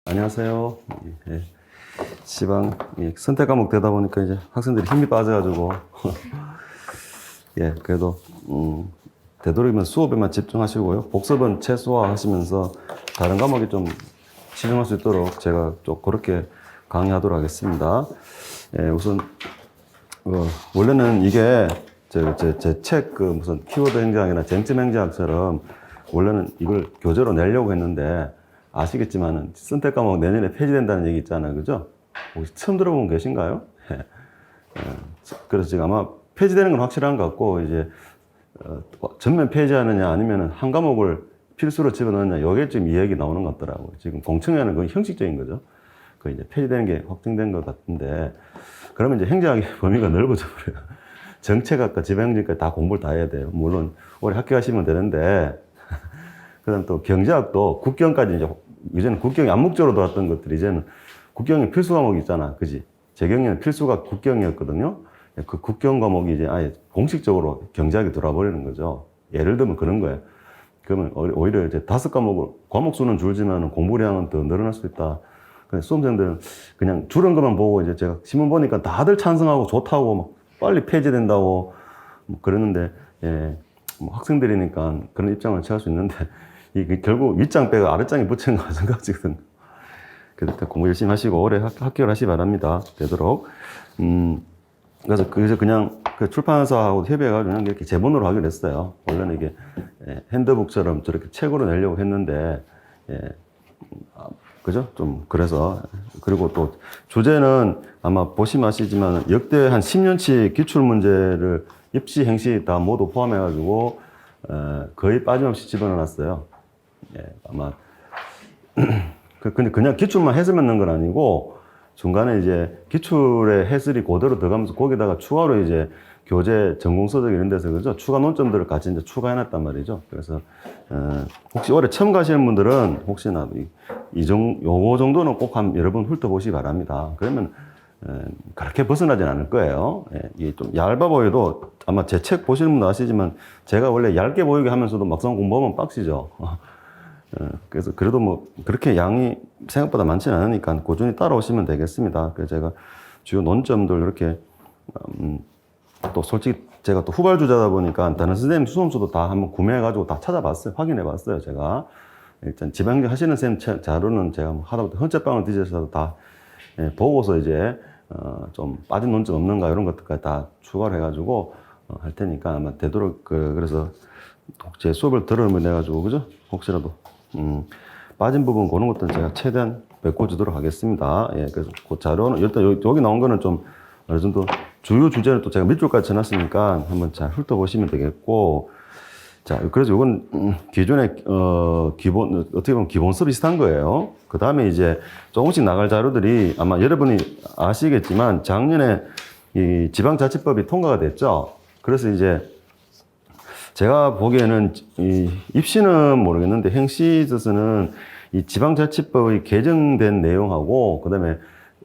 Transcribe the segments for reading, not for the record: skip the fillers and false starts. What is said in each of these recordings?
안녕하세요. 예, 시방 선택 과목 되다 보니까 이제 학생들이 힘이 빠져가지고 예, 그래도 되도록이면 수업에만 집중하시고요. 복습은 최소화하시면서 다른 과목에 좀 치중할 수 있도록 제가 좀 그렇게 강의하도록 하겠습니다. 예, 우선 원래는 이게 제 책 무슨 키워드 행정학이나 쟁점 행정학처럼 원래는 이걸 교재로 내려고 했는데 아시겠지만은 선택 과목 내년에 폐지된다는 얘기 있잖아요, 그죠? 혹시 처음 들어본 계신가요? 그래서 지금 아마 폐지되는 건 확실한 것 같고 이제 전면 폐지하느냐 아니면은 한 과목을 필수로 집어넣느냐 이게 지금 이야기 나오는 것 같더라고요. 지금 공청회는 거의 형식적인 거죠. 그 이제 폐지되는 게 확정된 것 같은데 그러면 이제 행정학의 범위가 넓어져 버려요. 정책학과 지방행정까지 다 공부를 다 해야 돼요. 물론 올해 합격하시면 되는데 그다음 또 경제학도 국경까지 이제는 국경이 암묵적으로 들어왔던 것들이 이제는 국경이 필수 과목이 있잖아, 그지? 제 경우에는 필수가 국경이었거든요. 그 국경 과목이 이제 아예 공식적으로 경제학이 들어와 버리는 거죠. 예를 들면 그런 거예요. 그러면 오히려 이제 5과목을 과목 수는 줄지만 공부량은 더 늘어날 수 있다. 근데 수험생들은 그냥 줄은 것만 보고 이제 제가 신문 보니까 다들 찬성하고 좋다고 막 빨리 폐지된다고 뭐 그러는데 예, 뭐 학생들이니까 그런 입장을 취할 수 있는데 이게 결국 윗장 빼고 아랫장에 붙이는 거 마찬가지거든요. 그래서 공부 열심히 하시고 올해 합격을 하시기 바랍니다. 되도록. 그래서 그냥 그 출판사하고 협의해가지고 그냥 이렇게 제본으로 하기로 했어요. 원래는 이게 핸드북처럼 저렇게 책으로 내려고 했는데, 예, 그죠? 좀, 그래서. 그리고 또 주제는 아마 보시면 아시지만 역대 한 10년치 기출문제를 입시, 행시 다 모두 포함해가지고, 거의 빠짐없이 집어넣어놨어요. 예, 아마. 근데 그냥 기출만 해설만 넣은 건 아니고, 중간에 이제 기출의 해설이 그대로 들어가면서 거기다가 추가로 이제 교재 전공서적 이런 데서 그죠? 추가 논점들을 같이 이제 추가해놨단 말이죠. 그래서, 혹시 올해 처음 가시는 분들은 혹시나 요거 정도는 꼭 여러 번 훑어보시기 바랍니다. 그러면, 그렇게 벗어나진 않을 거예요. 예, 이게 좀 얇아 보여도 아마 제 책 보시는 분도 아시지만 제가 원래 얇게 보이게 하면서도 막상 공부하면 빡시죠. 그래서 그래도 뭐 그렇게 양이 생각보다 많지는 않으니까 꾸준히 따라오시면 되겠습니다. 그래서 제가 주요 논점들 이렇게 또 솔직히 제가 또 후발주자다 보니까 다른 선생님 수험서도 다 한번 구매해가지고 다 찾아봤어요. 확인해봤어요. 제가 일단 지방행정 하시는 선생님 자료는 제가 하다못해 헌책방을 뒤져서도 다 보고서 이제 좀 빠진 논점 없는가 이런 것들까지 다 추가를 해가지고 할 테니까 아마 되도록 그래서 제 수업을 들으면 해가지고 그죠? 혹시라도 빠진 부분 그런 것들은 제가 최대한 메꿔주도록 하겠습니다. 예, 그래서 그 자료는 일단 여기 나온 거는 좀 어느 정도 주요 주제를 또 제가 밑줄까지 쳐놨으니까 한번 잘 훑어보시면 되겠고, 자, 그래서 이건 기존의 기본 어떻게 보면 기본 수업 비슷한 거예요. 그 다음에 이제 조금씩 나갈 자료들이 아마 여러분이 아시겠지만 작년에 이 지방자치법이 통과가 됐죠. 그래서 이제 제가 보기에는 이 입시는 모르겠는데 행시에서는 이 지방자치법이 개정된 내용하고 그다음에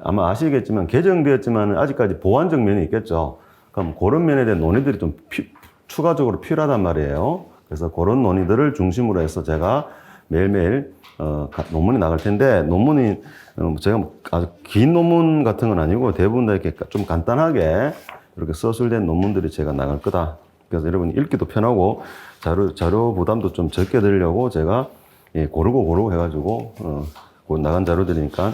아마 아시겠지만 개정되었지만 아직까지 보완적 면이 있겠죠. 그럼 그런 면에 대한 논의들이 좀 추가적으로 필요하단 말이에요. 그래서 그런 논의들을 중심으로 해서 제가 매일매일 논문이 나갈 텐데 논문이 제가 아주 긴 논문 같은 건 아니고 대부분 다 이렇게 좀 간단하게 이렇게 서술된 논문들이 제가 나갈 거다. 그래서 여러분이 읽기도 편하고 자료 부담도 좀 적게 들려고 제가 고르고 해가지고 곧 나간 자료들이니까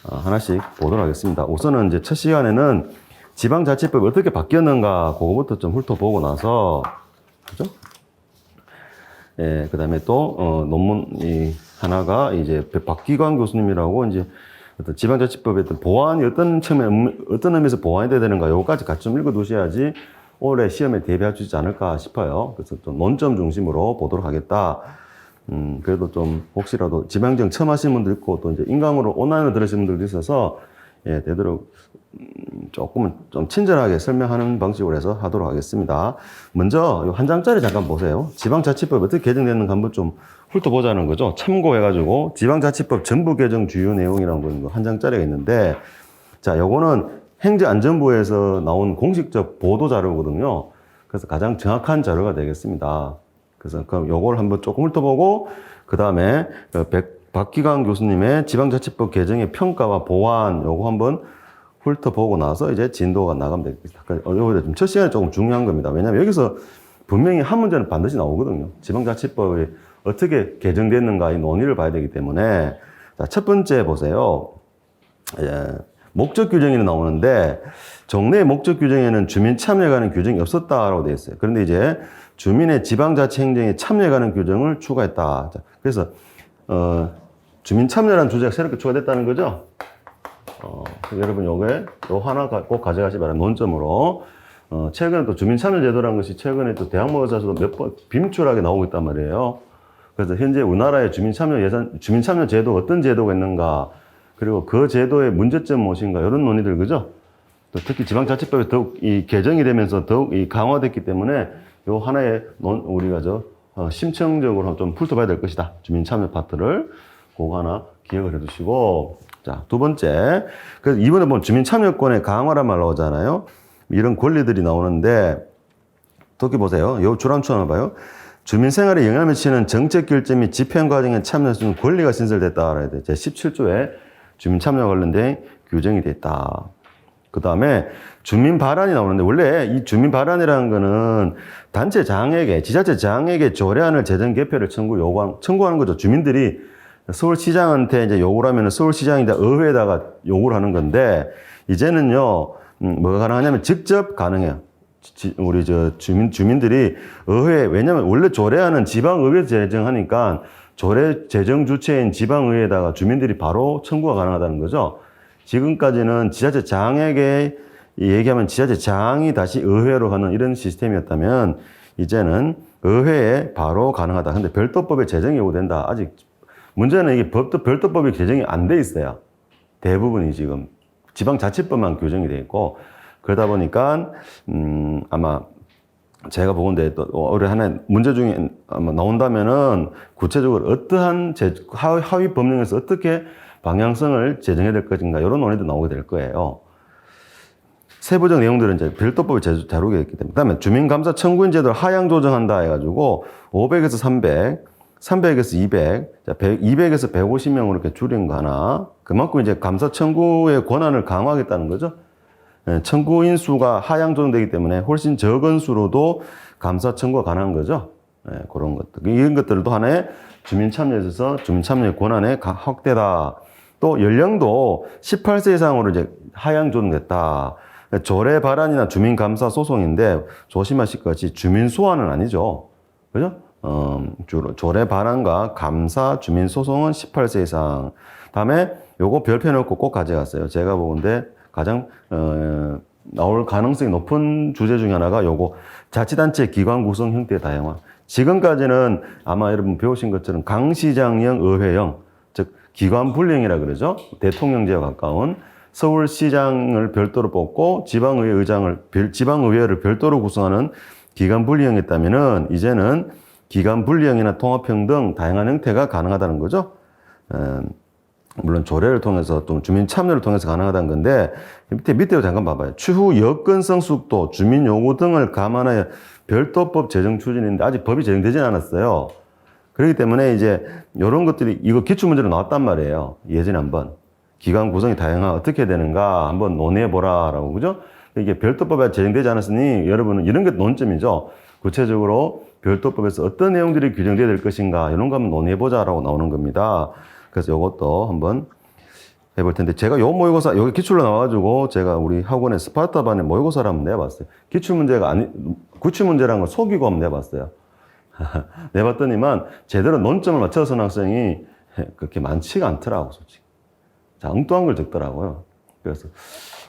하나씩 보도록 하겠습니다. 우선은 이제 첫 시간에는 지방자치법이 어떻게 바뀌었는가 그거부터 좀 훑어보고 나서 그죠? 예, 그다음에 또 논문 하나가 이제 박기광 교수님이라고 이제 어떤 지방자치법의 어떤 보완이 어떤 의미에서 보완이 돼야 되는가 요거까지 같이 좀 읽어두셔야지 올해 시험에 대비할 수 있지 않을까 싶어요. 그래서 좀 논점 중심으로 보도록 하겠다. 그래도 좀 혹시라도 지방정 처음 하시는 분도 있고 또 이제 인강으로 온라인으로 들으시는 분들도 있어서 예, 되도록 조금은 좀 친절하게 설명하는 방식으로 해서 하도록 하겠습니다. 먼저 한 장짜리 잠깐 보세요. 지방자치법 어떻게 개정됐는가 한번 좀 훑어보자는 거죠. 참고해가지고 지방자치법 전부 개정 주요 내용이라는 거 한 장짜리가 있는데 자, 요거는 행정안전부에서 나온 공식적 보도 자료거든요. 그래서 가장 정확한 자료가 되겠습니다. 그래서 그럼 요걸 한번 조금 훑어보고 그 다음에 박기광 교수님의 지방자치법 개정의 평가와 보완 요거 한번 훑어보고 나서 이제 진도가 나가면 되겠다. 요거 좀 첫 시간에 조금 중요한 겁니다. 왜냐하면 여기서 분명히 한 문제는 반드시 나오거든요. 지방자치법이 어떻게 개정됐는가 이 논의를 봐야 되기 때문에. 자, 첫 번째 보세요. 목적 규정이 나오는데 정례 목적 규정에는 주민 참여에 관한 규정이 없었다라고 되어 있어요. 그런데 이제 주민의 지방자치 행정에 참여에 관한 규정을 추가했다. 자, 그래서 주민 참여라는 주제가 새롭게 추가됐다는 거죠. 여러분 요 하나 꼭 가져가시 바랍니다. 논점으로. 최근에 또 주민 참여 제도라는 것이 최근에 또 대학문화사에서도 몇 번 빈출하게 나오고 있단 말이에요. 그래서 현재 우리나라의 주민 참여 제도가 어떤 제도가 있는가, 그리고 그 제도의 문제점 무엇인가, 이런 논의들, 그죠? 또 특히 지방자치법이 더욱 이 개정이 되면서 더욱 이 강화됐기 때문에 요 하나의 우리가 심층적으로 좀 훑어봐야 될 것이다. 주민 참여 파트를. 그거 하나 기억을 해 두시고. 자, 두 번째. 그래서 이번에 보면 주민 참여권의 강화란 말 나오잖아요. 이런 권리들이 나오는데, 특히 보세요. 요 줄함수 하나 봐요. 주민 생활에 영향을 미치는 정책 결정 및 집행 과정에 참여할 수 있는 권리가 신설됐다. 그래야 돼. 제 17조에 주민 참여 관련된 규정이 됐다. 그 다음에 주민 발안이 나오는데, 원래 이 주민 발안이라는 거는 단체 장에게, 지자체 장에게 조례안을 제정 개표를 청구하는 거죠. 주민들이 서울시장한테 이제 요구를 하면 서울시장이 의회에다가 요구를 하는 건데, 이제는요, 뭐가 가능하냐면 직접 가능해요. 우리 주민들이 의회, 왜냐면 원래 조례안은 지방의회에서 제정하니까 조례 제정 주체인 지방의회에다가 주민들이 바로 청구가 가능하다는 거죠. 지금까지는 지자체장에게 얘기하면 지자체장이 다시 의회로 가는 이런 시스템이었다면, 이제는 의회에 바로 가능하다. 근데 별도법에 제정이 요구된다. 아직 문제는 이게 별도법이 제정이 안 돼 있어요. 대부분이 지금 지방자치법만 규정이 돼 있고, 그러다 보니까 아마 제가 보건대 또 올해 하나 문제 중에 아마 나온다면은 구체적으로 어떠한 하위 법령에서 어떻게 방향성을 제정해야 될 것인가, 이런 논의도 나오게 될 거예요. 세부적 내용들은 이제 별도법이 다루게 됐기 때문에. 그다음에 주민감사 청구인 제도를 하향 조정한다 해가지고 500에서 300, 300에서 200, 200에서 150명으로 이렇게 줄인 거 하나. 그만큼 이제 감사 청구의 권한을 강화하겠다는 거죠. 청구인 수가 하향 조정되기 때문에 훨씬 적은 수로도 감사 청구가 가능한 거죠. 그런 것들. 이런 것들도 하나의 주민 참여에 있어서 주민 참여의 권한의 확대다. 또 연령도 18세 이상으로 이제 하향 조정됐다. 조례 발안이나 주민 감사 소송인데 조심하실 것이 주민 소환은 아니죠. 그죠? 주로 조례 발안과 감사, 주민 소송은 18세 이상. 다음에 요거 별표 넣고 꼭 가져갔어요. 제가 보건데 가장 나올 가능성이 높은 주제 중에 하나가 요거 자치단체 기관 구성 형태의 다양화. 지금까지는 아마 여러분 배우신 것처럼 강시장형 의회형, 즉 기관 분리형이라 그러죠. 대통령제와 가까운 서울시장을 별도로 뽑고 지방의회를 별도로 구성하는 기관 분리형이었다면은, 이제는 기관 분리형이나 통합형 등 다양한 형태가 가능하다는 거죠. 물론 조례를 통해서 또 주민 참여를 통해서 가능하다는 건데, 밑에 잠깐 봐봐요. 추후 여건성 속도, 주민 요구 등을 감안하여 별도법 제정 추진인데 아직 법이 제정되진 않았어요. 그렇기 때문에 이제 이런 것들이 이거 기출문제로 나왔단 말이에요. 예전에 한번 기관 구성이 다양한 어떻게 되는가 한번 논의해 보라라고, 그죠? 이게 별도법에 제정되지 않았으니 여러분은 이런 게 논점이죠. 구체적으로 별도법에서 어떤 내용들이 규정되어야 될 것인가, 이런 거 한번 논의해 보자라고 나오는 겁니다. 그래서 이것도 한번 해볼 텐데, 제가 요 모의고사, 여기 기출로 나와가지고 제가 우리 학원에 스파르타반에 모의고사를 한번 내봤어요. 기출문제라는 걸 속이고 한번 내봤어요. 내봤더니만 제대로 논점을 맞춰서 온 학생이 그렇게 많지가 않더라고, 솔직히. 자, 엉뚱한 걸 적더라고요. 그래서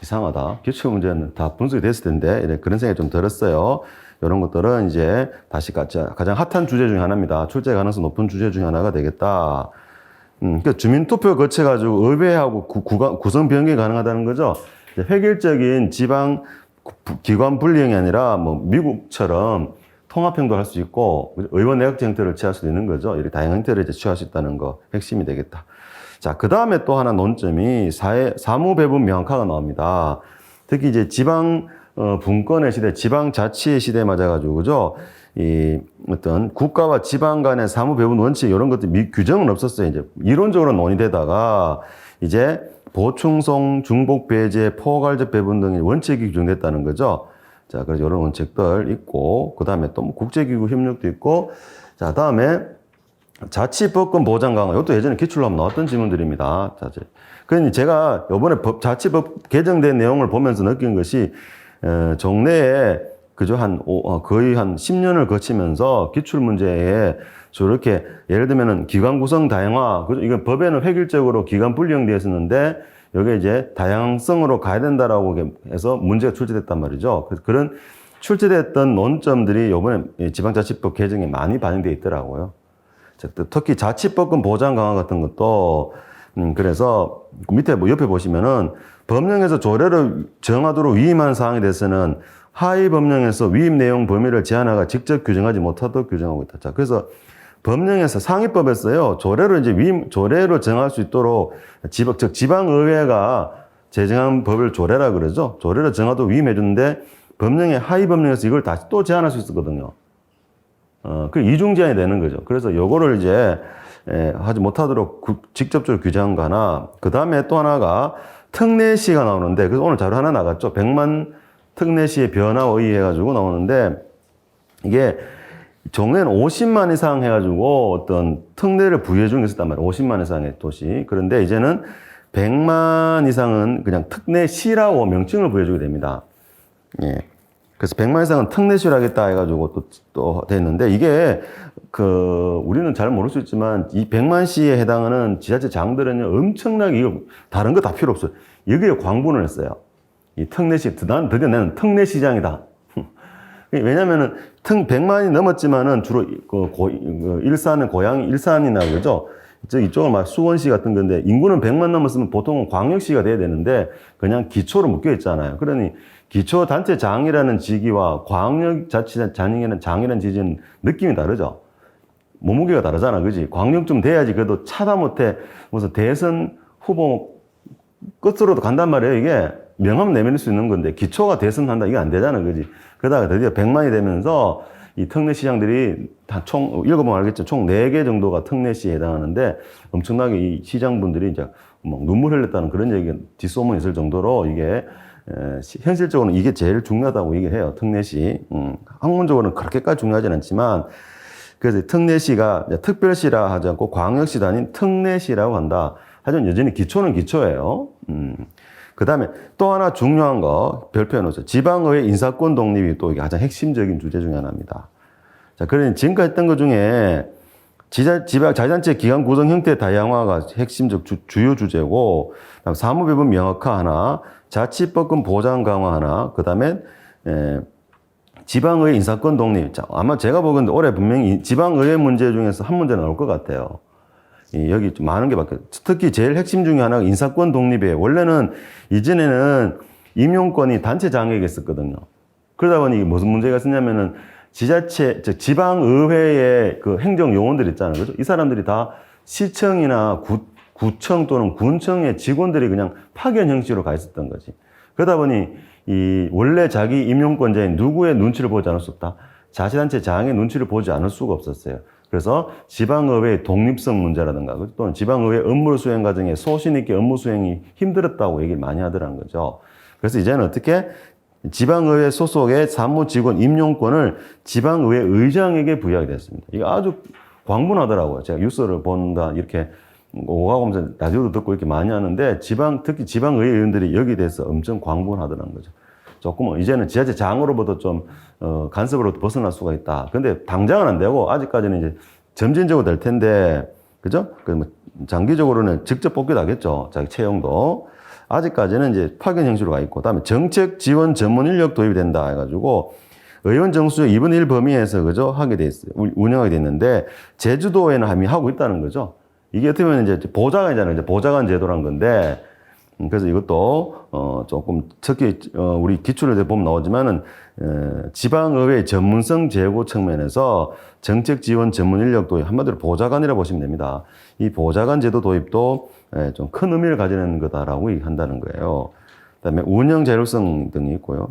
이상하다. 기출문제는 다 분석이 됐을 텐데, 그런 생각이 좀 들었어요. 이런 것들은 이제 다시 가장 핫한 주제 중에 하나입니다. 출제 가능성 높은 주제 중에 하나가 되겠다. 그러니까 주민투표 거쳐가지고 의회하고 구성 변경이 가능하다는 거죠. 획일적인 지방 기관 분리형이 아니라 뭐 미국처럼 통합형도 할 수 있고 의원 내각제 형태를 취할 수 있는 거죠. 이렇게 다양한 형태를 이제 취할 수 있다는 거 핵심이 되겠다. 자, 그 다음에 또 하나 논점이 사무 배분 명확화가 나옵니다. 특히 이제 지방 분권의 시대, 지방자치의 시대에 맞아가지고, 그죠? 이 어떤 국가와 지방 간의 사무 배분 원칙 이런 것들 규정은 없었어요. 이제 이론적으로 논의되다가 이제 보충성, 중복 배제, 포괄적 배분 등의 원칙이 규정됐다는 거죠. 자, 그래서 이런 원칙들 있고, 그 다음에 또 뭐 국제기구 협력도 있고, 자, 다음에 자치법권 보장 강화. 이것도 예전에 기출로 한번 나왔던 질문들입니다. 자, 그러니 제가 이번에 자치법 개정된 내용을 보면서 느낀 것이, 정내에 그죠? 거의 한 10년을 거치면서 기출문제에 저렇게 예를 들면은 기관 구성 다양화, 그죠? 이건 법에는 획일적으로 기관 분리되어 있었는데 여기에 이제 다양성으로 가야 된다라고 해서 문제가 출제됐단 말이죠. 그래서 그런 출제됐던 논점들이 이번에 지방자치법 개정에 많이 반영되어 있더라고요. 특히 자치법권 보장 강화 같은 것도 그래서 밑에 뭐 옆에 보시면은 법령에서 조례를 정하도록 위임한 사항에 대해서는 하위 법령에서 위임 내용 범위를 제한하가 직접 규정하지 못하도록 규정하고 있다. 자, 그래서 법령에서 상위법에서요, 조례로 정할 수 있도록 즉 지방의회가 제정한 법을 조례라 그러죠. 조례로 정하도록 위임해 주는데 법령의 하위 법령에서 이걸 다시 또 제한할 수 있었거든요. 그 이중 제한이 되는 거죠. 그래서 요거를 이제 하지 못하도록 직접적으로 규정한 거 하나. 그 다음에 또 하나가 특례시가 나오는데, 그래서 오늘 자료 하나 나갔죠. 100만 특례시의 변화와 의의해가지고 나오는데, 이게 종래는 50만 이상 해가지고 어떤 특례를 부여해 준 게 있었단 말이에요. 50만 이상의 도시. 그런데 이제는 100만 이상은 그냥 특례시라고 명칭을 부여주게 됩니다. 예. 그래서 100만 이상은 특례시를 하겠다 해가지고 또 됐는데, 이게 우리는 잘 모를 수 있지만 이 100만 시에 해당하는 지자체장들은요, 엄청나게 이거 다른 거 다 필요 없어요. 여기에 광분을 했어요. 이 특례시, 드디어 나는 특례시장이다. 왜냐면은 100만이 넘었지만은 주로 일산은 고향 일산이나 그죠? 이쪽은 막 수원시 같은 건데 인구는 100만 넘었으면 보통은 광역시가 돼야 되는데 그냥 기초로 묶여 있잖아요. 그러니 기초단체장이라는 직위와 광역자치장이라는 직위는 느낌이 다르죠. 몸무게가 다르잖아, 그지? 광역쯤 돼야지 그래도 차다 못해 무슨 대선 후보 끝으로도 간단 말이에요. 이게 명함 내밀 수 있는 건데 기초가 대선한다 이게 안 되잖아, 그지? 그러다가 드디어 100만이 되면서 이 특례시장들이 다 읽어보면 알겠죠. 총 4개 정도가 특례시에 해당하는데 엄청나게 이 시장분들이 이제 뭐 눈물 흘렸다는 그런 얘기가 뒷소문이 있을 정도로 이게 현실적으로는 이게 제일 중요하다고 얘기해요. 특례시. 학문적으로는 그렇게까지 중요하진 않지만 그래서 특례시가 특별시라 하지 않고 광역시도 아닌 특례시라고 한다. 하지만 여전히 기초는 기초예요. 그 다음에 또 하나 중요한 거 별표해 놓으세요. 지방의회 인사권 독립이 또 이게 가장 핵심적인 주제 중에 하나입니다. 자, 그러니 지금까지 했던 것 중에 자치단체 기관 구성 형태 다양화가 핵심적 주요 주제고, 사무배분 명확화 하나, 자치법권 보장 강화 하나, 그 다음에 지방의회 인사권 독립. 자, 아마 제가 보건데 올해 분명히 지방의회 문제 중에서 한 문제 나올 것 같아요. 여기 좀 많은 게 바뀌었어요. 특히 제일 핵심 중에 하나가 인사권 독립이에요. 원래는 이전에는 임용권이 단체장에게 있었거든요. 그러다 보니 무슨 문제가 있었냐면은 즉 지방의회의 그 행정요원들 있잖아요. 그죠? 이 사람들이 다 시청이나 구청 또는 군청의 직원들이 그냥 파견 형식으로 가 있었던 거지. 그러다 보니 원래 자기 임용권자인 누구의 눈치를 보지 않을 수 없다. 자치단체장의 눈치를 보지 않을 수가 없었어요. 그래서 지방의회의 독립성 문제라든가 또는 지방의회 업무 수행 과정에 소신 있게 업무 수행이 힘들었다고 얘기를 많이 하더라는 거죠. 그래서 이제는 어떻게 지방의회 소속의 사무직원 임용권을 지방의회 의장에게 부여하게 됐습니다. 이거 아주 광분하더라고요. 제가 뉴스를 본다 이렇게 오가면서 라디오도 듣고 이렇게 많이 하는데 특히 지방의회 의원들이 여기에 대해서 엄청 광분하더라는 거죠. 조금 이제는 지자체장으로부터 좀 간섭으로부터 벗어날 수가 있다. 근데 당장은 안 되고 아직까지는 이제 점진적으로 될 텐데, 그죠? 뭐 장기적으로는 직접 뽑기도 하겠죠. 자기 채용도. 아직까지는 이제 파견 형식으로 가 있고, 그다음에 정책 지원 전문 인력 도입이 된다 해가지고 의원 정수의 2분의 1 범위에서 그죠? 하게 돼 있어요. 운영하게 됐는데 제주도에는 이미 하고 있다는 거죠. 이게 어떻게 보면 이제 보좌관이잖아요. 이제 보좌관 제도란 건데. 그래서 이것도 조금 특히 우리 기출을 보면 나오지만은 지방의회 전문성 제고 측면에서 정책 지원 전문 인력 도입, 한마디로 보좌관이라 보시면 됩니다. 이 보좌관 제도 도입도 좀 큰 의미를 가지는 거다라고 한다는 거예요. 그다음에 운영 자율성 등이 있고요.